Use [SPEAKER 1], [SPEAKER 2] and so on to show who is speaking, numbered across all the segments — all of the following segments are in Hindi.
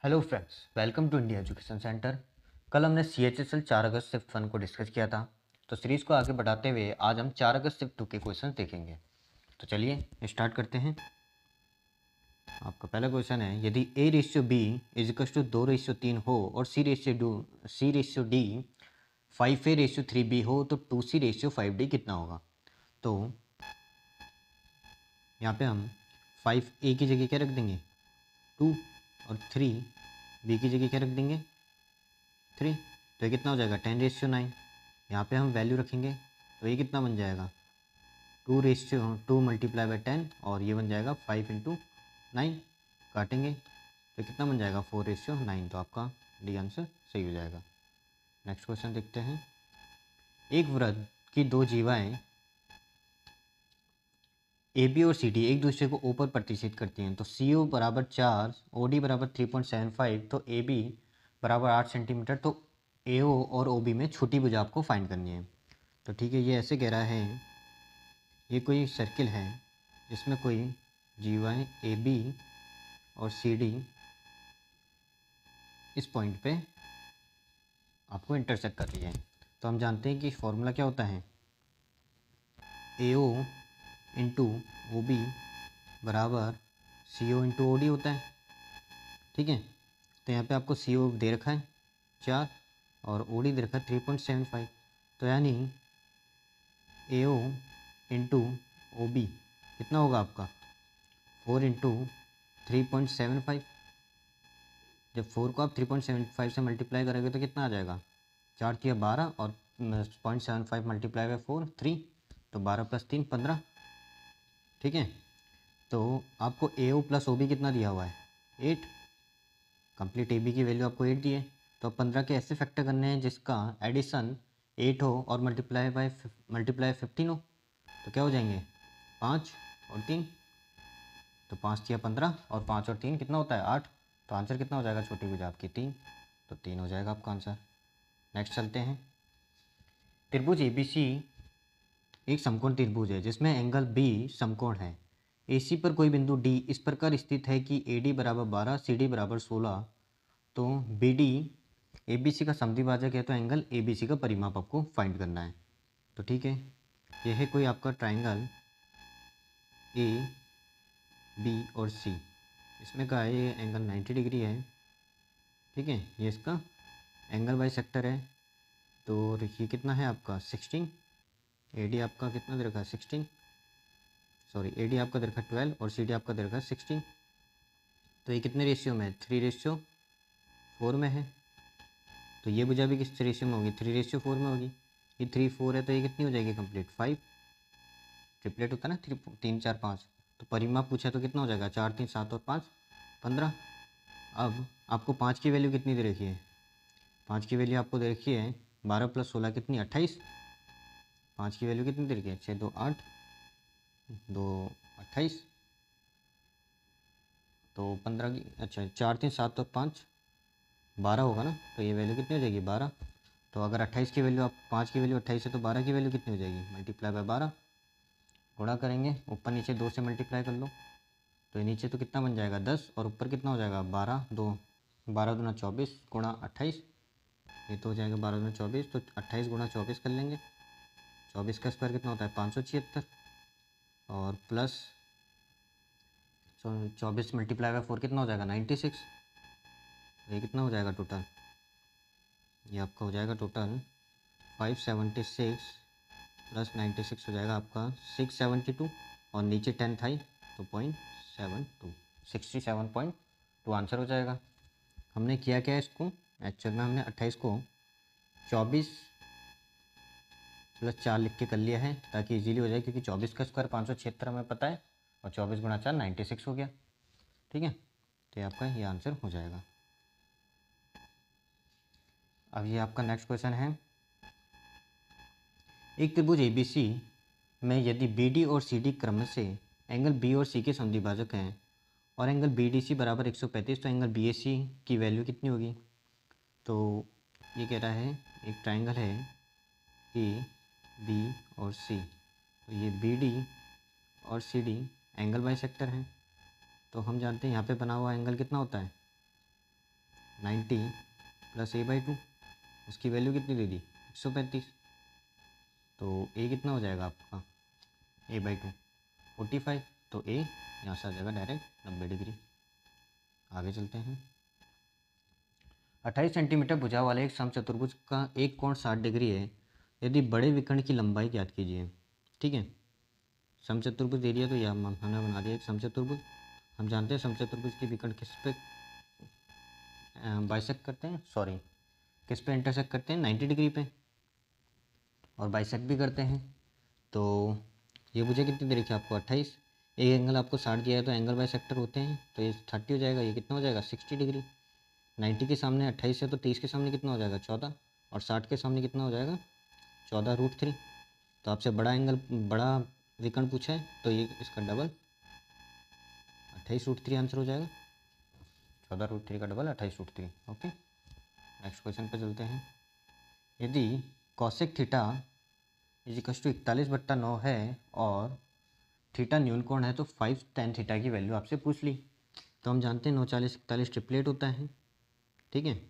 [SPEAKER 1] Hello friends, welcome to India education centre. कल हमने CHSL 4 अगस्त शिफ्ट 1 को डिस्कस किया था। तो सीरीज़ को आगे बढ़ाते हुए आज हम 4 अगस्त शिफ्ट 2 के क्वेश्चन देखेंगे। तो चलिए स्टार्ट करते हैं। आपका पहला क्वेश्चन है, यदि A/B = 2/3 हो और C/D 5A/3B हो तो 2C/5D कितना होगा। तो यहाँ पे हम 5A की जगह क्या रख देंगे 2 और 3B की जगह क्या रख देंगे 3। तो ये कितना हो जाएगा 10/9। यहाँ पे हम वैल्यू रखेंगे तो ये कितना बन जाएगा 2 मल्टीप्लाई बाई 10 और ये बन जाएगा 5 × 9। काटेंगे तो कितना बन जाएगा 4/9। तो आपका डी आंसर सही हो जाएगा। नेक्स्ट क्वेश्चन देखते हैं। एक वृत्त की दो जीवाएं AB और CD एक दूसरे को O पर प्रतिष्ठित करती हैं। तो CO बराबर 4, OD बराबर 3.75, तो AB बराबर 8 सेंटीमीटर। तो AO और OB में छोटी भुजा आपको फाइंड करनी है। तो ठीक है, ये ऐसे कह रहा है, ये कोई सर्किल है जिसमें कोई जीवाएं AB और CD इस पॉइंट पे आपको इंटरसेक्ट कर रही है। तो हम जानते हैं कि फॉर्मूला क्या होता है, AO इंटू OB बराबर CO इंटू OD होता है। ठीक है, तो यहाँ पे आपको CO दे रखा है 4 और OD दे रखा है 3.75। तो यानी AO इंटू OB कितना होगा आपका 4 × 3.75। जब 4 को आप 3.75 से मल्टीप्लाई करोगे तो कितना आ जाएगा 4 × 12 और 0.75 मल्टीप्लाई बाई 4 3, तो 12 + 3 15। ठीक है, तो आपको AO + OB कितना दिया हुआ है 8। कंप्लीट AB की वैल्यू आपको 8 दी है। तो 15 के ऐसे फैक्टर करने हैं जिसका एडिशन 8 हो और मल्टीप्लाई 15 हो। तो क्या हो जाएंगे 5 और 3, तो 5 × 15 और 5 और 3 कितना होता है 8। तो आंसर कितना हो जाएगा छोटी भुजा आपकी 3। तो 3 हो जाएगा आपका आंसर। नेक्स्ट चलते हैं। त्रिभुज ABC एक समकोण त्रिभुज है जिसमें एंगल B समकोण है। AC पर कोई बिंदु D इस प्रकार स्थित है कि AD बराबर 12, CD बराबर 16। तो BD ABC का समद्विभाजक है, तो एंगल ABC का परिमाप आपको फाइंड करना है। तो ठीक है, यह है कोई आपका ट्राइंगल A B और C, इसमें का ये एंगल 90 डिग्री है। ठीक है, ये इसका एंगल बाई सेक्टर है। तो ये कितना है आपका 16। AD आपका कितना दे रखा है 16, सॉरी AD आपका दे रखा है 12 और CD आपका दे रखा है 16। तो ये कितने रेशियो में है 3/4 में है। तो ये भुजा भी किस रेशियो में होगी 3/4 में होगी। ये 3 4 है तो ये कितनी हो जाएगी कंप्लीट 5। ट्रिपलेट होता है ना 3 4 5। तो परिमाप पूछा तो कितना हो जाएगा 4 3 7 और 5 15। अब आपको 5 की वैल्यू कितनी दे रखी है, 5 की वैल्यू आपको दे रखी है 12 + 16 कितनी 28। 5 की वैल्यू कितनी दे रखी है 6 2 8 2 28। तो 15 की अच्छा 4 3 7 और 5 12 होगा ना। तो ये वैल्यू कितनी हो जाएगी 12। तो अगर 28 की वैल्यू आप 5 की वैल्यू 28 है तो 12 की वैल्यू कितनी हो जाएगी मल्टीप्लाई बाय 12। गुणा करेंगे, ऊपर नीचे 2 से मल्टीप्लाई कर लो। तो ये नीचे तो कितना बन जाएगा 10 और ऊपर कितना हो जाएगा 12 2 24 गुणा 28। ये तो हो जाएगा 12 दूना 24, तो 28 गुणा 24 कर लेंगे। 24 का स्क्वायर कितना होता है 576 और प्लस 24 मल्टीप्लाई बाय 4 कितना हो जाएगा 96। ये कितना हो जाएगा टोटल, ये आपका हो जाएगा टोटल 576 + 96 हो जाएगा आपका 672 और नीचे 10 था ही तो 0.72 67.2 आंसर हो जाएगा। हमने किया क्या है इसको, एक्चुअल में हमने 28 को 24 + 4 लिख के कर लिया है ताकि इजीली हो जाए, क्योंकि 24 का स्क्वायर 576 हमें पता है और 24 × 4 96 हो गया। ठीक है, तो ये आपका ये आंसर हो जाएगा। अब ये आपका नेक्स्ट क्वेश्चन है, एक त्रिभुज ABC में यदि BD और CD क्रम से एंगल B और C के समद्विभाजक हैं और एंगल BDC बराबर 135, तो एंगल BAC की वैल्यू कितनी होगी। तो ये कह रहा है एक ट्राइंगल है A B और C, तो ये BD और CD एंगल बाई सेक्टर हैं। तो हम जानते हैं यहाँ पे बना हुआ एंगल कितना होता है 90 प्लस a/2, उसकी वैल्यू कितनी दे दी 135। तो a कितना हो जाएगा आपका a/2 45, तो a यहाँ से आ जाएगा डायरेक्ट 90 डिग्री। आगे चलते हैं। 28 सेंटीमीटर भुजा वाले एक समचतुर्भुज का एक कोण 60 डिग्री है, यदि बड़े विकर्ण की लंबाई ज्ञात कीजिए। ठीक है, समचतुर्भुज दे दिया तो यह हमने बना दिया एक समचतुर्भुज। हम जानते हैं समचतुर्भुज की विकर्ण किस पे बाइसेक्ट करते हैं, सॉरी किस पे इंटरसेक्ट करते हैं 90 डिग्री पे, और बाइसेक्ट भी करते हैं। तो ये भुजा कितनी दे रखी है आपको 28, एक एंगल आपको 60 दिया है तो एंगल बाइसेक्टर होते हैं, तो ये 30 हो जाएगा। ये कितना हो जाएगा 60 डिग्री। 90 के सामने 28 है तो 30 के सामने कितना हो जाएगा 14, और 60 के सामने कितना हो जाएगा 14√3। तो आपसे बड़ा एंगल बड़ा विकर्ण पूछा है तो ये इसका डबल 28√3 आंसर हो जाएगा। 14√3 का डबल 28√3। ओके, नेक्स्ट क्वेश्चन पे चलते हैं। यदि कॉसेक थीटा इजिकल्स टू 41/9 है और थीटा न्यून कोण है तो 5 tan थीटा की वैल्यू आपसे पूछ ली। तो हम जानते हैं 9, 40, 41 ट्रिपलेट होता है। ठीक है,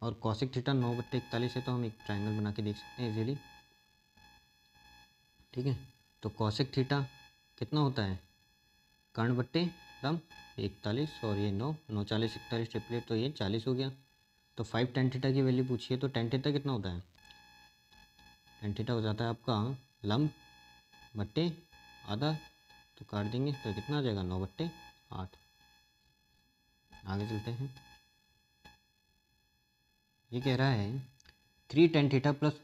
[SPEAKER 1] और कॉसेक थीटा 9/41 है तो हम एक ट्रायंगल बना के देख सकते हैं इजीली। ठीक है, तो कॉसेक थीटा कितना होता है कर्ण बट्टे लंब 41, और ये 9, 9, 40, 41 ट्रिपलेट तो ये 40 हो गया। तो 5 tan थीटा की वैल्यू पूछिए तो tan थीटा कितना होता है, tan थीटा हो जाता है आपका लंब बट्टे आधा, तो काट देंगे तो कितना आ जाएगा 9/8। आगे चलते हैं। ये कह रहा है 3 tan theta plus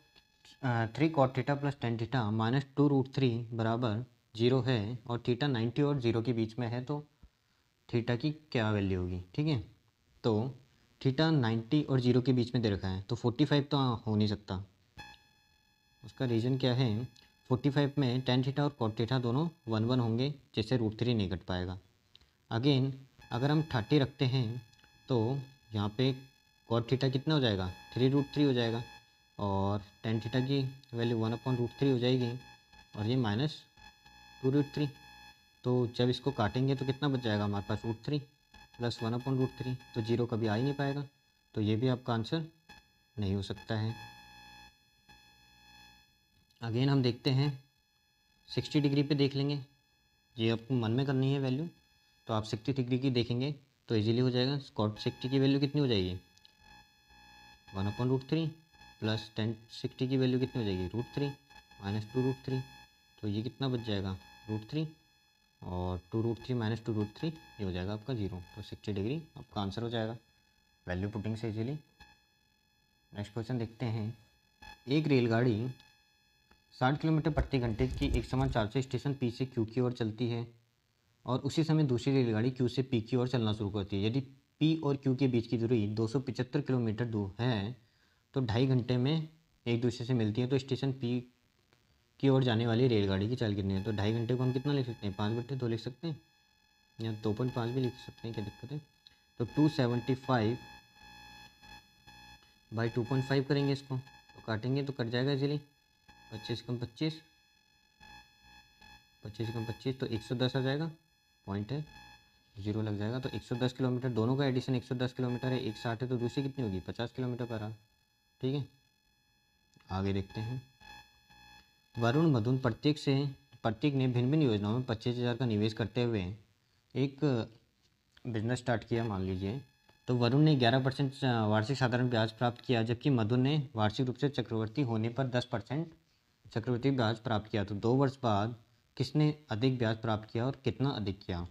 [SPEAKER 1] 3 cot theta plus tan theta -2√3 बराबर 0 है, और थीटा 90 और 0 के बीच में है, तो थीटा की क्या वैल्यू होगी। ठीक है, तो थीटा 90 और 0 के बीच में दे रखा है तो 45 तो हो नहीं सकता। उसका रीज़न क्या है, 45 में tan थीटा और cot थीटा दोनों 1, 1 होंगे, जिससे √3 नहीं कट पाएगा। अगेन अगर हम 30 रखते हैं तो यहाँ पे cot थीटा कितना हो जाएगा 3√3 हो जाएगा, और tan थीटा की वैल्यू 1/√3 हो जाएगी, और ये -2√3। तो जब इसको काटेंगे तो कितना बच जाएगा हमारे पास √3 प्लस 1/√3, तो 0 कभी आ ही नहीं पाएगा, तो ये भी आपका आंसर नहीं हो सकता है। अगेन हम देखते हैं 60 डिग्री पे देख लेंगे, ये आपको मन में करनी है वैल्यू, तो आप 60 डिग्री की देखेंगे तो इजीली हो जाएगा। cot 60 की वैल्यू कितनी हो जाएगी 1/√3 प्लस tan 60 की वैल्यू कितनी हो जाएगी √3 -2√3, तो ये कितना बच जाएगा √3, और 2√3 -2√3 ये हो जाएगा आपका 0, तो 60 डिग्री आपका आंसर हो जाएगा वैल्यू पुटिंग से इजीली। नेक्स्ट क्वेश्चन देखते हैं। एक रेलगाड़ी 60 किलोमीटर प्रति घंटे की एक समान चाल से स्टेशन पी से क्यू की ओर चलती है, और उसी समय दूसरी रेलगाड़ी क्यू से पी की ओर चलना शुरू करती है। यदि पी और क्यू के बीच की दूरी 275 किलोमीटर दूर है तो 2.5 घंटे में एक दूसरे से मिलती है, तो स्टेशन पी की ओर जाने वाली रेलगाड़ी की चाल कितनी है। तो 2.5 घंटे को हम कितना लिख सकते हैं 5/2 लिख सकते हैं, या 2.5 भी लिख सकते हैं, क्या दिक्कत है। तो 275 बाई 2.5 करेंगे इसको, तो काटेंगे तो कट जाएगा इजीली। 25 कम 25, 25 कम 25 तो 110 आ जाएगा, पॉइंट है 0 लग जाएगा। तो 110 किलोमीटर, दोनों का एडिशन 110 किलोमीटर है, एक 60 है तो दूसरी कितनी होगी 50 किलोमीटर पर आवर। ठीक है, आगे देखते हैं। वरुण मधुन प्रत्येक ने भिन्न भिन्न योजनाओं में 25,000 का निवेश करते हुए एक बिजनेस स्टार्ट किया मान लीजिए। तो वरुण ने 11% वार्षिक साधारण ब्याज प्राप्त किया, जबकि मधुन ने वार्षिक रूप से चक्रवर्ती होने पर 10% चक्रवर्ती ब्याज प्राप्त किया। तो 2 वर्ष बाद किसने अधिक ब्याज प्राप्त किया और कितना अधिक किया।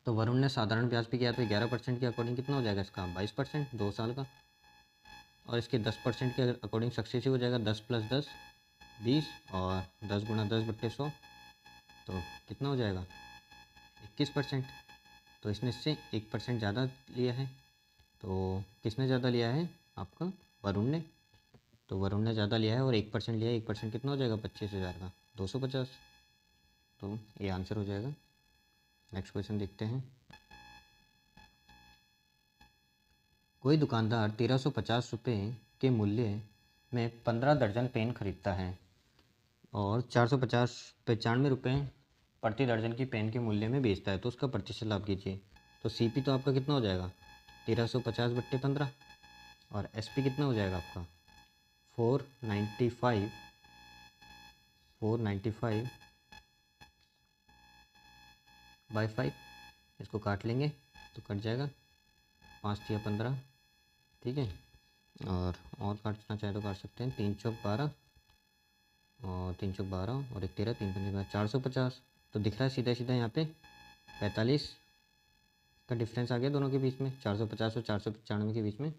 [SPEAKER 1] तो वरुण ने साधारण ब्याज पे किया तो 11% के अकॉर्डिंग कितना हो जाएगा इसका 22% 2 साल का, और इसके 10% के अकॉर्डिंग सक्सेसिव हो जाएगा 10 + 10 20, और 10 × 10/100 तो कितना हो जाएगा 21%। तो इसने इससे 1% ज़्यादा लिया है। तो किसने ज़्यादा लिया है आपका वरुण ने, तो वरुण ने ज़्यादा लिया है और 1% लिया है। 1% कितना हो जाएगा 25,000 का 250, तो ये आंसर हो जाएगा। नेक्स्ट क्वेश्चन देखते हैं। कोई दुकानदार 1350 रुपये के मूल्य में 15 दर्जन पेन खरीदता है और 95 रुपये प्रति दर्जन की पेन के मूल्य में बेचता है, तो उसका प्रतिशत लाभ कीजिए। तो सीपी तो आपका कितना हो जाएगा 1350/15 और SP कितना हो जाएगा आपका 495/5। इसको काट लेंगे तो कट जाएगा 5×3 = 15, ठीक है। और काटना चाहे तो काट सकते हैं, 3×4 = 12 और 3×4 = 12 और 1 13 3×5 = 450। तो दिख रहा है सीधा सीधा यहाँ पे 45 का डिफरेंस आ गया दोनों के बीच में, 450 और 495 के बीच में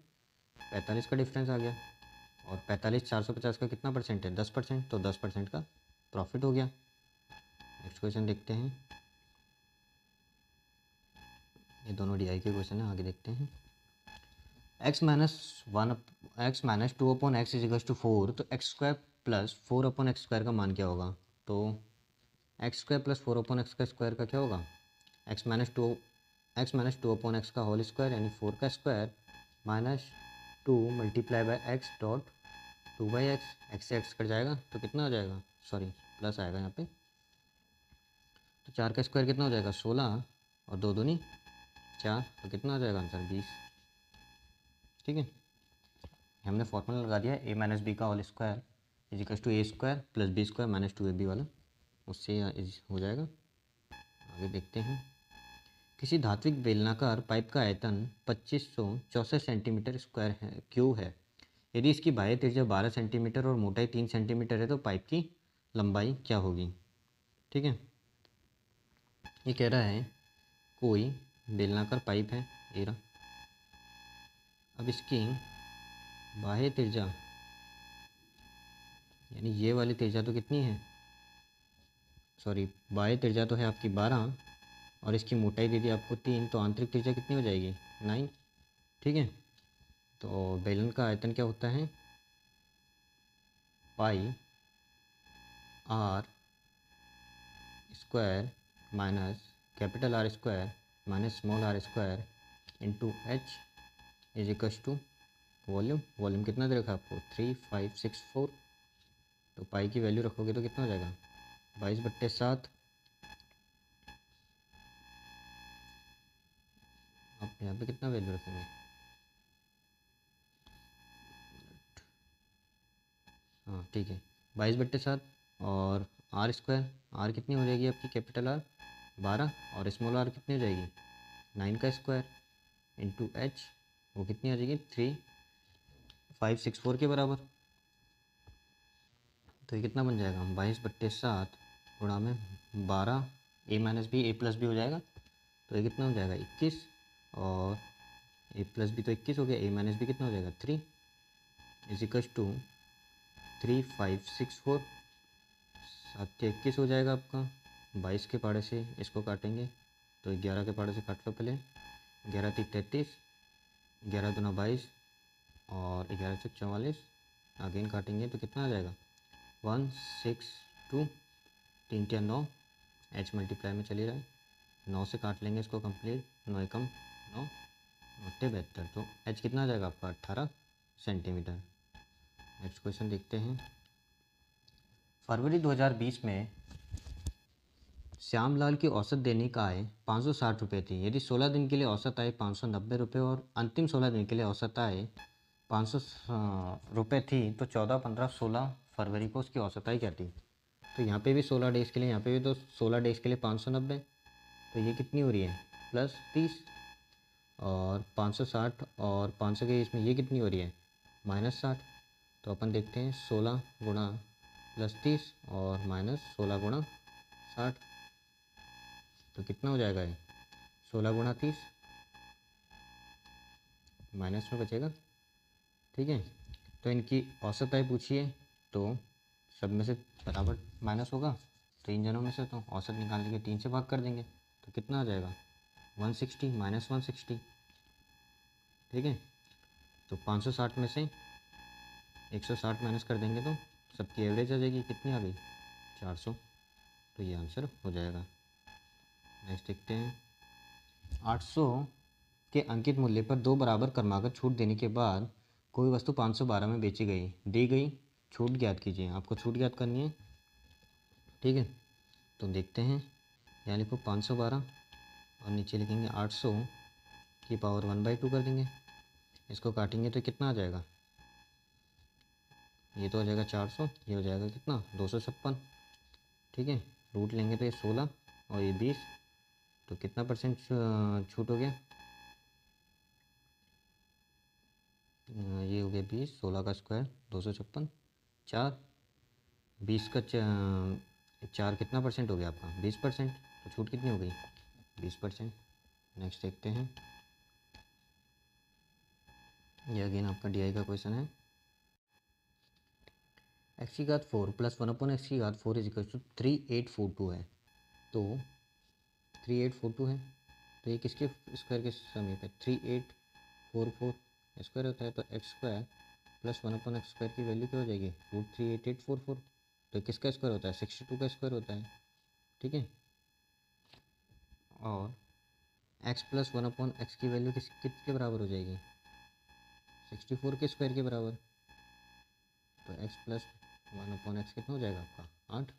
[SPEAKER 1] 45 का डिफरेंस आ गया। और 45 450 का कितना परसेंट है 10%, तो 10% का प्रॉफिट हो गया। नेक्स्ट क्वेश्चन देखते हैं, ये दोनों DI के क्वेश्चन है, आगे देखते हैं। x - 2/x = 4, तो x² + 4/x² का मान क्या होगा। तो x² + 4/x² का क्या होगा, x - 2/x का होल स्क्वायर यानी 4 का square -2 × x dot 2/x, x से x कट जाएगा तो कितना हो जाएगा, सॉरी प्लस आएगा यहाँ पे, तो 4 का स्क्वायर कितना हो जाएगा 16 और 2 दूनी 4, तो कितना हो जाएगा आंसर 20, ठीक है। हमने फॉर्मूला लगा दिया a - b का whole square = a² + b² - 2ab वाला, उससे हो जाएगा। आगे देखते हैं, किसी धात्विक बेलनाकार पाइप का आयतन 2564 सेंटीमीटर स्क्वायर क्यूब है। यदि इसकी बाह्य त्रिज्या 12 सेंटीमीटर और मोटाई 3 सेंटीमीटर है तो पाइप की लंबाई क्या होगी, ठीक है। ये कह रहा है कोई बेलनाकार पाइप है एरा, अब इसकी बाह्य त्रिज्या यानी ये वाली त्रिज्या तो कितनी है, सॉरी बाह्य त्रिज्या तो है आपकी 12 और इसकी मोटाई दे दी आपको 3, तो आंतरिक त्रिज्या कितनी हो जाएगी 9, ठीक है। तो बेलन का आयतन क्या होता है पाई r² minus capital R² minus small r² into h = volume कितना दे रखा है आपको 3564, तो पाई की वैल्यू रखोगे तो कितना हो जाएगा 22/7। आप यहाँ पे कितना वैल्यू रखेंगे, हाँ ठीक है 22/7 और r², r कितनी हो जाएगी आपकी कैपिटल R 12 और स्मॉल r कितनी हो जाएगी 9 का स्क्वायर इंटू h, वो कितनी आ जाएगी 3564 के बराबर। तो ये कितना बन जाएगा 22/7 गुणा में 12 a - b a + b हो जाएगा, तो ये कितना हो जाएगा 21 और a + b तो 21 हो गया, a - b कितना हो जाएगा 3 = 3564, 7×21 हो जाएगा आपका। 22 के पाड़े से इसको काटेंगे तो 11 के पाड़े से काट लो पहले, 11×3 = 33, 11×2 = 22 और 11×4 = 44, अगेन काटेंगे तो कितना आ जाएगा 162, 3×3 = 9, h मल्टीप्लाई में चली रहा है, 9 से काट लेंगे इसको कंप्लीट, 9 एकम 9 72, तो h कितना आ जाएगा आपका 18 सेंटीमीटर। नेक्स्ट क्वेश्चन देखते हैं, फरवरी 2020 में श्यामलाल की औसत दैनिक आय 560 रुपये थी। यदि 16 दिन के लिए औसत आय 590 रुपये और अंतिम 16 दिन के लिए औसत आय 500 रुपये थी, तो 14, 15, 16 फरवरी को उसकी औसत आय क्या थी। तो यहाँ पे भी 16 डेज़ के लिए, यहाँ पे भी तो 16 डेज़ के लिए 590, तो ये कितनी हो रही है +30 और 560 और 500 के इसमें ये कितनी हो रही है -60। तो अपन देखते हैं 16 गुणा +30 और -16 गुणा 60, तो कितना हो जाएगा ये 16 गुणा 30 माइनस में बचेगा, ठीक है। तो इनकी औसत आय पूछिए तो सब में से बराबर माइनस होगा, तो इन जनों में से तो औसत निकालने के 3 से भाग कर देंगे तो कितना आ जाएगा 160 - 160, ठीक है। तो 560 में से 160 माइनस कर देंगे तो सबकी एवरेज आ जाएगी, कितनी आ गई 400, तो ये आंसर हो जाएगा। नेक्स्ट देखते हैं, 800 के अंकित मूल्य पर 2 बराबर क्रमागत छूट देने के बाद कोई वस्तु 512 में बेची गई दी गई छूट ज्ञात कीजिए। आपको छूट ज्ञात करनी है, ठीक है। तो देखते हैं, यहाँ लिखो 512 और नीचे लिखेंगे 800 की पावर 1/2 कर देंगे। इसको काटेंगे तो कितना आ जाएगा, ये तो हो जाएगा 400, ये हो जाएगा कितना 256। ठीक है, रूट लेंगे तो ये 16 और ये 20, तो कितना परसेंट छूट हो गया, ये हो गया 20, 16 का स्क्वायर 256, 4, 20 का 4 कितना परसेंट हो गया आपका 20%, तो छूट कितनी हो गई 20%। नेक्स्ट देखते हैं, ये अगेन आपका डी का क्वेश्चन है। एक्स की घात 4 + 1 एक्स की घात 4 = 3842 है। तो 3842 है, तो ये किसके स्क्वायर के समीप है, 3844 स्क्वायर होता है, तो एक्स स्क्वायर + 1 एक्स स्क्वायर की वैल्यू क्या हो जाएगी √38844। तो किसका स्क्वायर होता है 62 का स्क्वायर होता है। ठीक है, और x + 1 एक्स की वैल्यू किसके बराबर हो जाएगी 64 के स्क्वायर के बराबर। तो x + 1 एक्स कितना हो जाएगा आपका 8।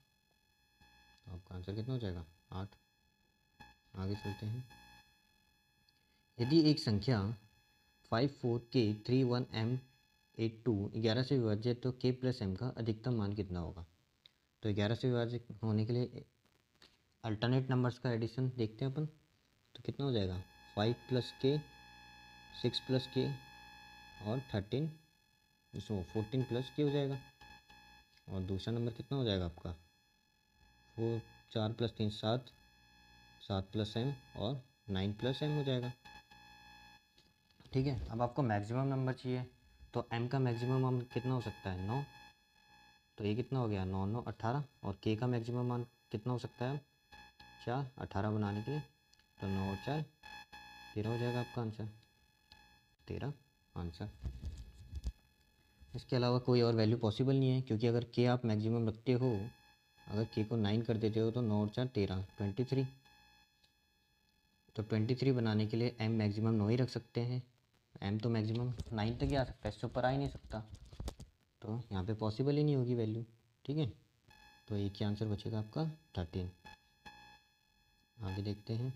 [SPEAKER 1] तो आपका आंसर कितना हो जाएगा 8। आगे चलते हैं, यदि एक संख्या 54K31M82 11 से विभाज्य है तो K + M का अधिकतम मान कितना होगा। तो 11 से विभाजित होने के लिए अल्टरनेट नंबर्स का एडिशन देखते हैं अपन, तो कितना हो जाएगा 5 + K, 6 + K और 14 + K हो जाएगा। और दूसरा नंबर कितना हो जाएगा आपका 4 + 3 7, 7 + M और 9 + M हो जाएगा। ठीक है, अब आपको मैक्सिमम नंबर चाहिए, तो m का मैक्सिमम मान कितना हो सकता है 9, तो ये कितना हो गया 9 9 18। और k का मैक्सिमम मान कितना हो सकता है 4, 18 बनाने के लिए, तो 9 और 4 13 हो जाएगा आपका आंसर, 13 आंसर। इसके अलावा कोई और वैल्यू पॉसिबल नहीं है, क्योंकि अगर k आप मैक्सिमम रखते हो, अगर k को 9 कर देते हो तो 9 और 4 13 23। तो 23 बनाने के लिए m मैक्सिमम 9 ही रख सकते हैं, m तो मैक्सिमम 9 तक ही आ सकता है, इससे ऊपर आ ही नहीं सकता, तो यहाँ पे पॉसिबल ही नहीं होगी वैल्यू। ठीक है, तो एक ही आंसर बचेगा आपका 13। आगे देखते हैं,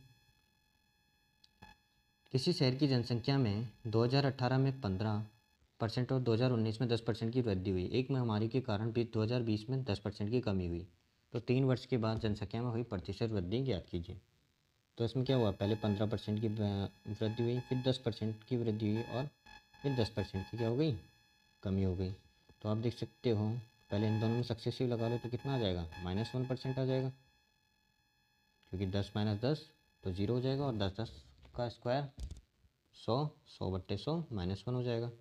[SPEAKER 1] किसी शहर की जनसंख्या में 2018 में 15% और 2019 में 10% की वृद्धि हुई। एक महामारी के कारण भी 2020 में 10% की कमी हुई, तो 3 वर्ष के बाद जनसंख्या में हुई प्रतिशत वृद्धि ज्ञात कीजिए। तो इसमें क्या हुआ, पहले 15% की वृद्धि हुई, फिर 10% की वृद्धि हुई और फिर 10% की क्या हो गई कमी हो गई। तो आप देख सकते हो, पहले इन दोनों में सक्सेसिव लगा लो तो कितना आ जाएगा -1% आ जाएगा, क्योंकि 10 - 10 तो 0 हो जाएगा, और 10 10 का स्क्वायर 100, 100/100 -1 हो जाएगा।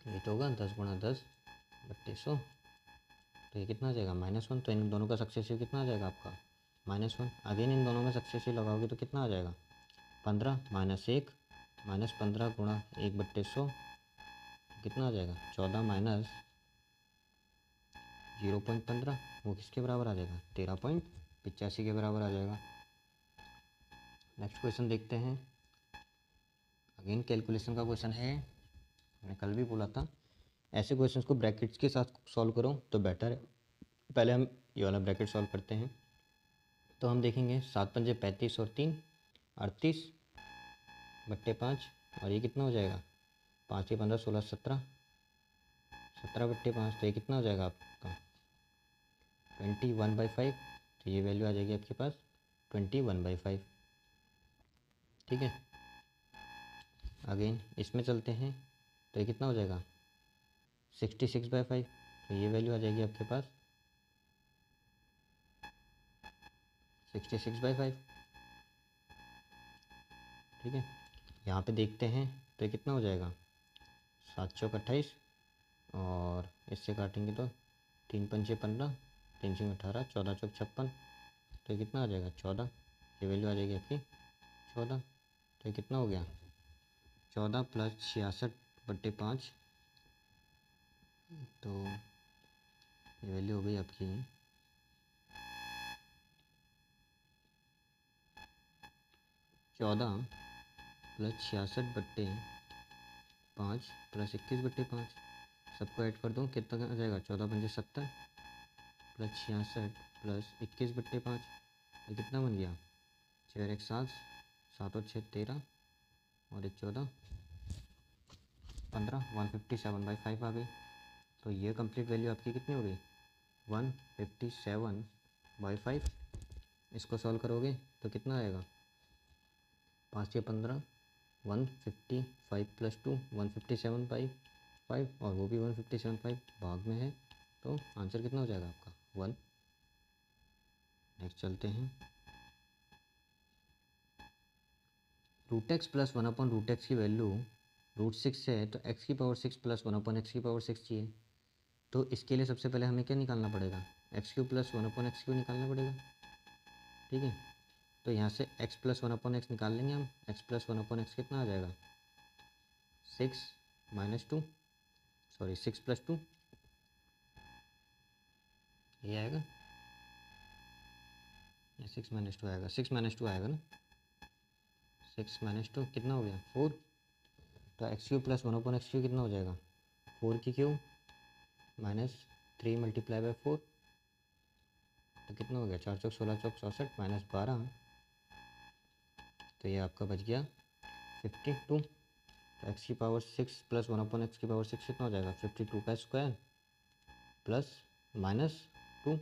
[SPEAKER 1] ये तो होगा 10 × 10/100, तो ये कितना आ जाएगा -1। तो इन दोनों का सक्सेसिव कितना आ जाएगा आपका -1। अगेन इन दोनों में सक्सेसिव लगाओगे तो कितना आ जाएगा 15 - 1 -15 × 1/100 कितना आ जाएगा 14 - 0.15, वो किसके बराबर आ जाएगा 13.85 के बराबर आ जाएगा। नेक्स्ट क्वेश्चन देखते हैं, अगेन कैलकुलेशन का क्वेश्चन है, मैंने कल भी बोला था ऐसे क्वेश्चंस को ब्रैकेट्स के साथ सॉल्व करो तो बेटर है। पहले हम ये वाला ब्रैकेट सॉल्व करते हैं, तो हम देखेंगे 7 पंजे 35 और 3 38/5, और ये कितना हो जाएगा 5 × 15 16 17, 17/5, तो ये कितना हो जाएगा आपका 21/5। तो ये वैल्यू आ जाएगी आपके पास 21/5। ठीक है, अगेन इसमें चलते हैं, तो ये कितना हो जाएगा 66/5। तो ये वैल्यू आ जाएगी आपके पास 66/5। ठीक है, यहाँ पे देखते हैं तो ये कितना हो जाएगा 7 चौक 28, और इससे काटेंगे तो 3 पंचे 15, 3 सिंग 18, 14 चौक 56, तो ये कितना आ जाएगा 14। ये वैल्यू आ जाएगी आपकी 14। तो ये कितना हो गया 14 + 66/5, तो ये वैल्यू हो गई आपकी 14 + 66/5 + 21/5, सबको ऐड कर दूँ कितना आ जाएगा 14 पंजे 70 + 66 + 21/5, ये कितना बन गया 4 × 1 7, 7 और 6 13, और एक 14 15 157/5 आ गई। तो ये कंप्लीट वैल्यू आपकी कितनी हो गई 157/5। इसको सॉल्व करोगे तो कितना आएगा 5 या 15 155 + 2 157/5 और वो भी 157/5 भाग में है, तो आंसर कितना हो जाएगा आपका 1। नेक्स्ट चलते हैं। √x + 1/√x की वैल्यू √6 है, तो x⁶ + 1/x⁶ चाहिए। तो इसके लिए सबसे पहले हमें क्या निकालना पड़ेगा x³ + 1/x³ निकालना पड़ेगा। ठीक है, तो यहाँ से x + 1/x निकाल लेंगे हम। x + 1/x कितना आ जाएगा 6 - 2 सॉरी 6 + 2 ये आएगा या 6 - 2 आएगा 6 - 2 आएगा ना। 6 - 2 कितना हो गया 4। तो x³ + 1/x³ कितना हो जाएगा 4 की क्यूब -3 × 4 तो कितना हो गया 4 × 16 × 64 -12। तो ये आपका बच गया 52। तो x⁶ + 1/x⁶ कितना हो जाएगा 52² +-2।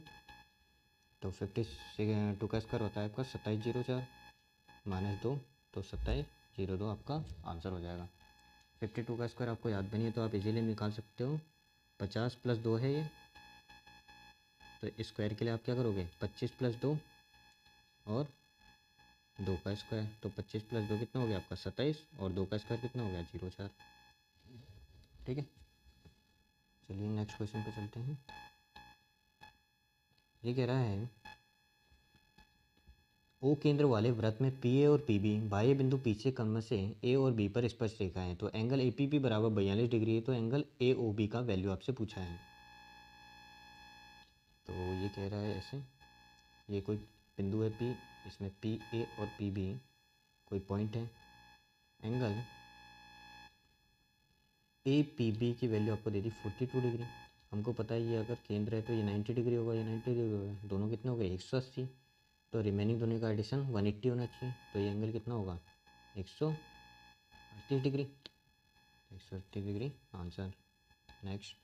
[SPEAKER 1] तो 52² होता है आपका 2704 -2 तो 2702 आपका आंसर हो जाएगा। 52² आपको याद भी नहीं है तो आप इजीली निकाल सकते हो। 50 + 2 है ये, तो स्क्वायर के लिए आप क्या करोगे 25 + 2 और 2 का स्क्वायर। तो 25 + 2 कितना हो गया आपका 27 और 2 का स्क्वायर कितना हो गया 04। ठीक है, चलिए नेक्स्ट क्वेश्चन पे चलते हैं। ये कह रहा है ओ केंद्र वाले वृत्त में PA और PB बाह्य बिंदु पीछे क्रम से A और B पर स्पर्श रेखा है। तो एंगल APB बराबर 42 डिग्री है। तो एंगल AOB का वैल्यू आपसे पूछा है। तो ये कह रहा है ऐसे, ये कोई बिंदु है P, इसमें PA और PB कोई पॉइंट है। एंगल APB की वैल्यू आपको दे दी 42 डिग्री। हमको पता है ये अगर केंद्र है तो ये 90 डिग्री होगा, ये 90 डिग्री होगा। दोनों कितने हो गए 180। तो रिमेनिंग दोनों का एडिशन 180 होना चाहिए। तो ये एंगल कितना होगा 138 degree. 180 degree answer. Next,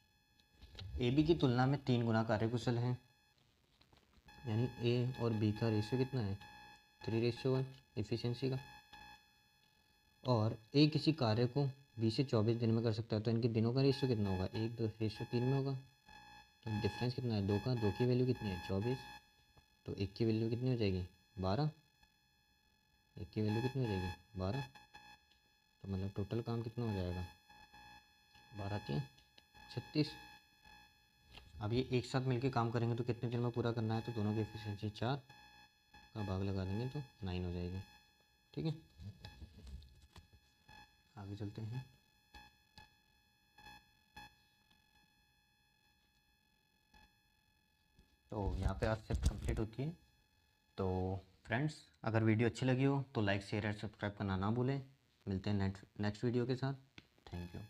[SPEAKER 1] AB की तुलना में 3 गुना कार्यकुशल है, यानी A और B का रेशियो कितना है 3:1 एफिशिएंसी का। और A किसी कार्य को 20 से 24 दिन में कर सकता है। तो इनके दिनों का रेशियो कितना होगा 1:3 में होगा। तो डिफरेंस कितना है 2 का। 2 की वैल्यू कितनी है 24। तो 1 की वैल्यू कितनी हो जाएगी 12। 1 की वैल्यू कितनी हो जाएगी 12। तो मतलब टोटल काम कितना हो जाएगा 12 3 36। अब ये एक साथ मिलके काम करेंगे तो कितने दिन में पूरा करना है। तो दोनों की एफिशिएंसी 4 का भाग लगा देंगे तो 9 हो जाएगी। ठीक है, आगे चलते हैं। तो यहाँ पे आज शिफ्ट कंप्लीट होती है। तो फ्रेंड्स, अगर वीडियो अच्छी लगी हो तो लाइक शेयर एंड सब्सक्राइब करना ना भूलें। मिलते हैं नेक्स्ट वीडियो के साथ। Thank you.